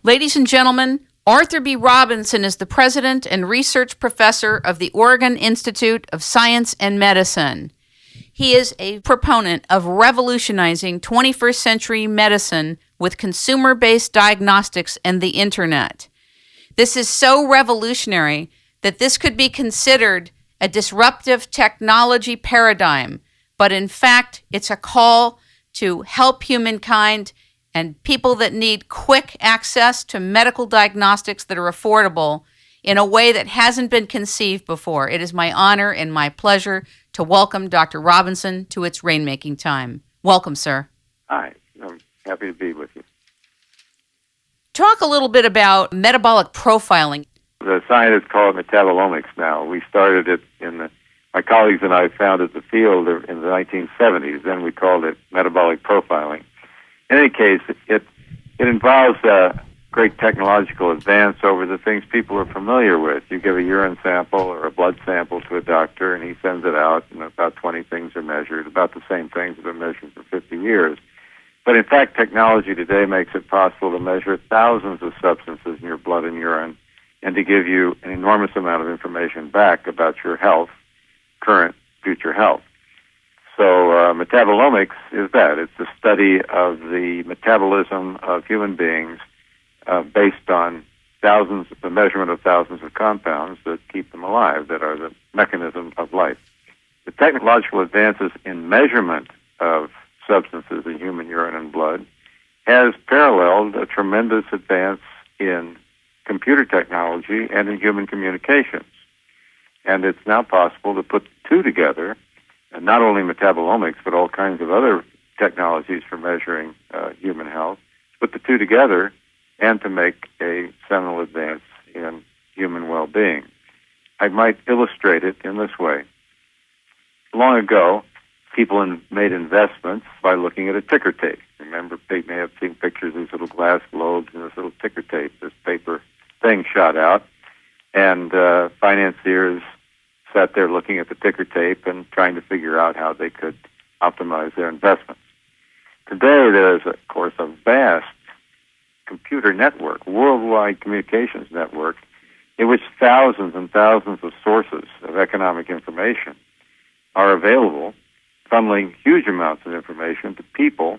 Ladies and gentlemen, Arthur B. Robinson is the president and research professor of the Oregon Institute of Science and Medicine. He is a proponent of revolutionizing 21st century medicine with consumer-based diagnostics and the internet. This is so revolutionary that this could be considered a disruptive technology paradigm, but in fact, it's a call to help humankind and people that need quick access to medical diagnostics that are affordable in a way that hasn't been conceived before. It is my honor and my pleasure to welcome Dr. Robinson to its Rainmaking time. Welcome, sir. Hi, I'm happy to be with you. Talk a little bit about metabolic profiling. The scientists call it metabolomics now. We started it my colleagues and I founded the field in the 1970s. Then we called it metabolic profiling. In any case, it involves great technological advance over the things people are familiar with. You give a urine sample or a blood sample to a doctor, and he sends it out, and about 20 things are measured. About the same things have been measured for 50 years. But in fact, technology today makes it possible to measure thousands of substances in your blood and urine and to give you an enormous amount of information back about your health, current, future health. So metabolomics is that. It's the study of the metabolism of human beings based on the measurement of thousands of compounds that keep them alive, that are the mechanism of life. The technological advances in measurement of substances in human urine and blood has paralleled a tremendous advance in computer technology and in human communications. And it's now possible to put the two together, and not only metabolomics, but all kinds of other technologies for measuring human health, put the two together and to make a seminal advance in human well-being. I might illustrate it in this way. Long ago, people made investments by looking at a ticker tape. Remember, they may have seen pictures of these little glass globes and this little ticker tape, this paper thing shot out, and financiers sat there looking at the ticker tape and trying to figure out how they could optimize their investments. Today, there is, of course, a vast computer network, worldwide communications network, in which thousands and thousands of sources of economic information are available, funneling huge amounts of information to people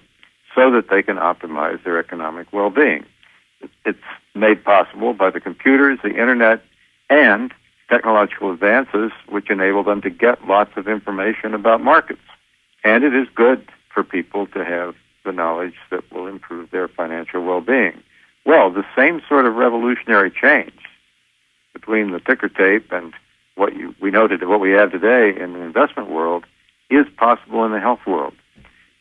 so that they can optimize their economic well-being. It's made possible by the computers, the internet, and technological advances which enable them to get lots of information about markets. And it is good for people to have the knowledge that will improve their financial well-being. Well, the same sort of revolutionary change between the ticker tape and what we have today in the investment world is possible in the health world.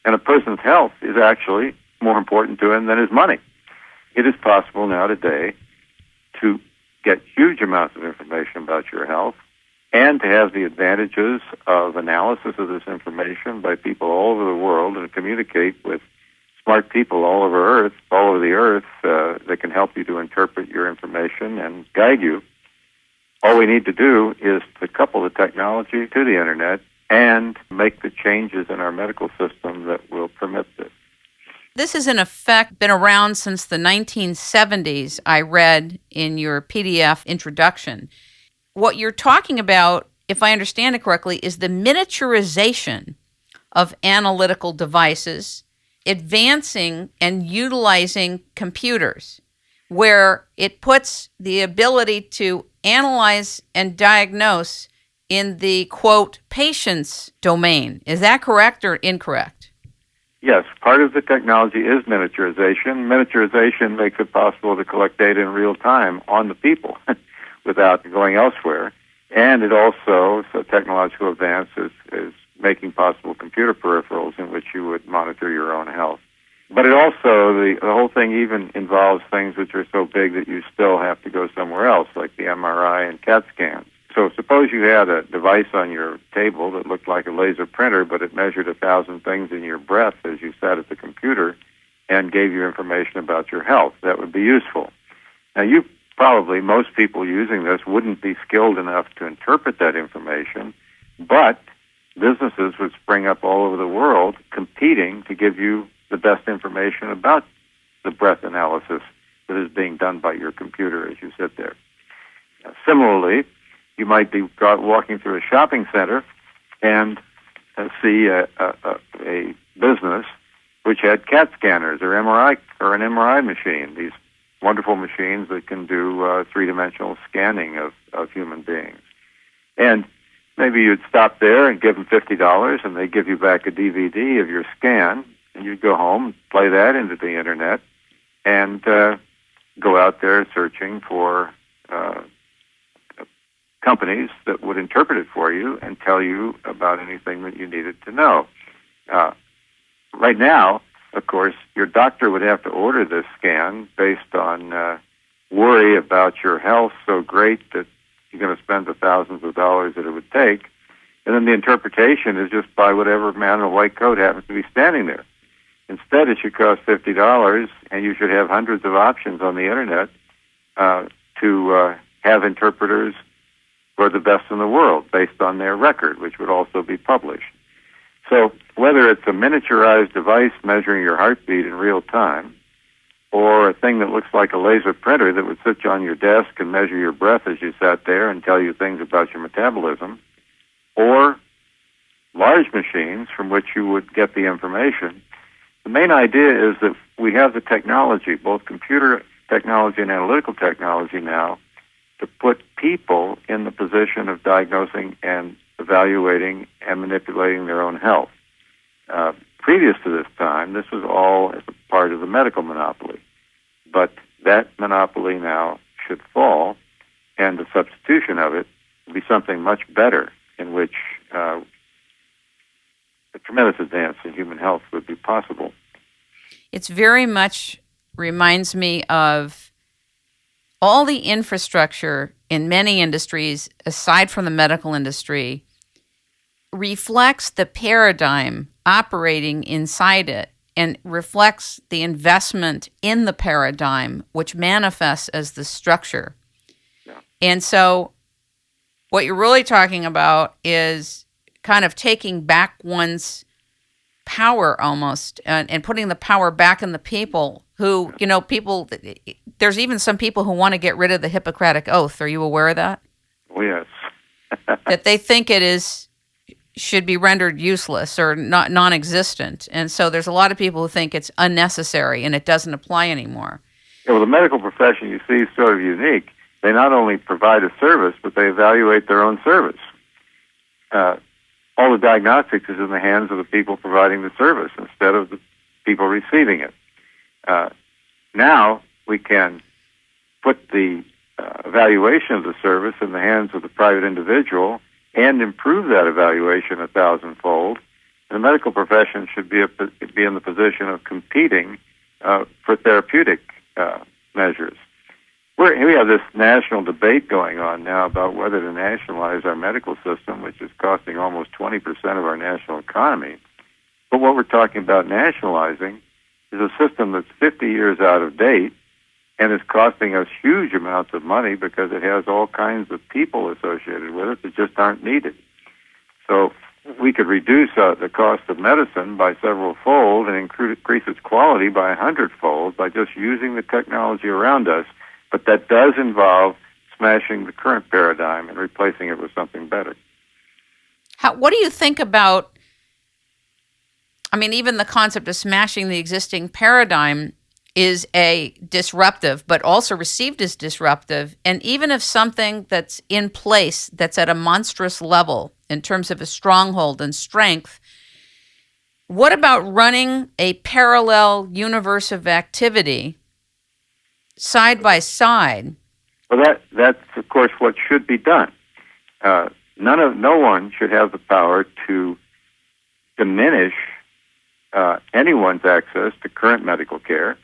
And a person's health is actually more important to him than his money. It is possible now today to get huge amounts of information about your health and to have the advantages of analysis of this information by people all over the world and communicate with smart people all over the earth that can help you to interpret your information and guide you. All we need to do is to couple the technology to the internet and make the changes in our medical system that will permit this. This has, in effect, been around since the 1970s, I read in your PDF introduction. What you're talking about, if I understand it correctly, is the miniaturization of analytical devices, advancing and utilizing computers, where it puts the ability to analyze and diagnose in the, quote, patient's domain. Is that correct or incorrect? Yes, part of the technology is miniaturization. Miniaturization makes it possible to collect data in real time on the people without going elsewhere. And it also, so technological advance is making possible computer peripherals in which you would monitor your own health. But it also, the whole thing even involves things which are so big that you still have to go somewhere else, like the MRI and CAT scans. So suppose you had a device on your table that looked like a laser printer, but it measured 1,000 things in your breath as you sat at the computer and gave you information about your health. That would be useful. Now, most people using this wouldn't be skilled enough to interpret that information, but businesses would spring up all over the world competing to give you the best information about the breath analysis that is being done by your computer as you sit there. Similarly, you might be walking through a shopping center and see a business which had CAT scanners or MRI or an MRI machine. These wonderful machines that can do three-dimensional scanning of human beings. And maybe you'd stop there and give them $50, and they give you back a DVD of your scan, and you'd go home, play that into the internet, and go out there searching for companies that would interpret it for you and tell you about anything that you needed to know. Right now, of course, your doctor would have to order this scan based on worry about your health so great that you're going to spend the thousands of dollars that it would take. And then the interpretation is just by whatever man in a white coat happens to be standing there. Instead, it should cost $50, and you should have hundreds of options on the internet to have interpreters who are the best in the world based on their record, which would also be published. So whether it's a miniaturized device measuring your heartbeat in real time, or a thing that looks like a laser printer that would sit on your desk and measure your breath as you sat there and tell you things about your metabolism, or large machines from which you would get the information, the main idea is that we have the technology, both computer technology and analytical technology now, to put people in the position of diagnosing and evaluating and manipulating their own health. Previous to this time, this was all as a part of the medical monopoly. But that monopoly now should fall, and the substitution of it will be something much better in which a tremendous advance in human health would be possible. It's very much reminds me of all the infrastructure in many industries, aside from the medical industry, reflects the paradigm operating inside it and reflects the investment in the paradigm, which manifests as the structure. Yeah. And so what you're really talking about is kind of taking back one's power almost and putting the power back in the people who, there's even some people who want to get rid of the Hippocratic Oath. Are you aware of that? Oh, yes. That they think should be rendered useless or non-existent. And so there's a lot of people who think it's unnecessary and it doesn't apply anymore. Yeah, well, the medical profession, you see, is sort of unique. They not only provide a service, but they evaluate their own service. All the diagnostics is in the hands of the people providing the service instead of the people receiving it. Now we can put the evaluation of the service in the hands of the private individual and improve that evaluation 1,000-fold. The medical profession should be in the position of competing for therapeutic measures. We have this national debate going on now about whether to nationalize our medical system, which is costing almost 20% of our national economy. But what we're talking about nationalizing is a system that's 50 years out of date and is costing us huge amounts of money because it has all kinds of people associated with it that just aren't needed. So we could reduce the cost of medicine by several-fold and increase its quality by 100-fold by just using the technology around us, but that does involve smashing the current paradigm and replacing it with something better. What do you think about, even the concept of smashing the existing paradigm is a disruptive, but also received as disruptive. And even if something that's in place that's at a monstrous level in terms of a stronghold and strength, what about running a parallel universe of activity side by side? Well, that's of course what should be done. No one should have the power to diminish anyone's access to current medical care.